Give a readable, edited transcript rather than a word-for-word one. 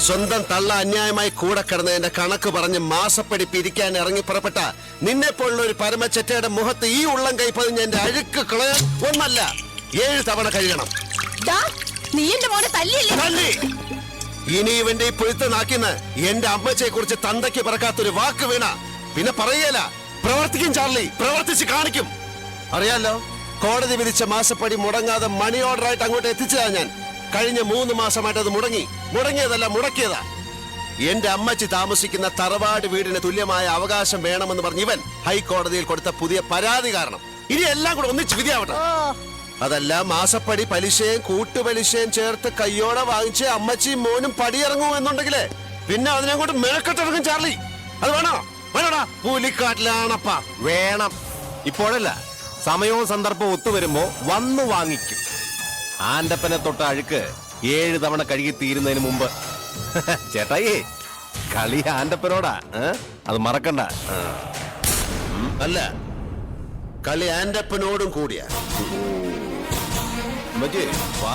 സ്വന്തം തള്ള അന്യായമായി കൂടെ കിടന്നതിന്റെ കണക്ക് പറഞ്ഞ് മാസപ്പടി പിരിക്കാൻ ഇറങ്ങി പുറപ്പെട്ട നിന്നെ പോലുള്ള ഒരു പരമച്ചറ്റയുടെ മുഖത്ത് ഈ ഉള്ളം കൈ പതിഞ്ഞ എന്റെ അഴുക്ക് കളയാൻ ഒന്നല്ല 7 തവണ കഴുകണം. നീ എന്റെ മോനെ തല്ലി. ഇനി ഇവന്റെ ഈ പുഴുത്ത നാക്കിന്ന് എന്റെ അമ്മച്ചയെ കുറിച്ച് തന്തയ്ക്ക് പറക്കാത്തൊരു വാക്ക് വീണ പിന്നെ പറയല. പ്രവർത്തിക്കും ചാർലി, പ്രവർത്തിച്ച് കാണിക്കും. അറിയാലോ, കോടതി വിധിച്ച മാസപ്പടി മുടങ്ങാതെ മണി ഓർഡർ ആയിട്ട് അങ്ങോട്ട് എത്തിച്ചതാ ഞാൻ. കഴിഞ്ഞ 3 മാസമായിട്ട് അത് മുടങ്ങിയതല്ല മുടക്കിയതാ. എന്റെ അമ്മച്ചി താമസിക്കുന്ന തറവാട് വീടിന് തുല്യമായ അവകാശം വേണമെന്ന് പറഞ്ഞ് ഇവൻ ഹൈക്കോടതിയിൽ കൊടുത്ത പുതിയ പരാതി കാരണം ഇനി എല്ലാം കൂടെ ഒന്നിച്ച് വിധിയാവട്ടെ. അതല്ല, മാസപ്പടി പലിശയും കൂട്ടുപലിശയും ചേർത്ത് കയ്യോടെ വാങ്ങിച്ച് അമ്മച്ചിയും മോനും പടിയിറങ്ങും എന്നുണ്ടെങ്കിലേ പിന്നെ അതിനങ്ങോട്ട് മേൽക്കെട്ടിറങ്ങും ചാർലി. അത് വേണോടാ? പുലിക്കാട്ടിലാണപ്പാ. വേണം. ഇപ്പോഴല്ല, സമയവും സന്ദർഭവും ഒത്തുവരുമ്പോ വന്നു വാങ്ങിക്കും. ആന്റപ്പനെ തൊട്ട അഴുക്ക് 7 തവണ കഴുകി തീരുന്നതിന് മുമ്പ്. ചേട്ടായി, കളി ആന്റപ്പനോടാ, അത് മറക്കണ്ട. അല്ല, കളി ആന്റപ്പനോടും കൂടിയാ. വാ.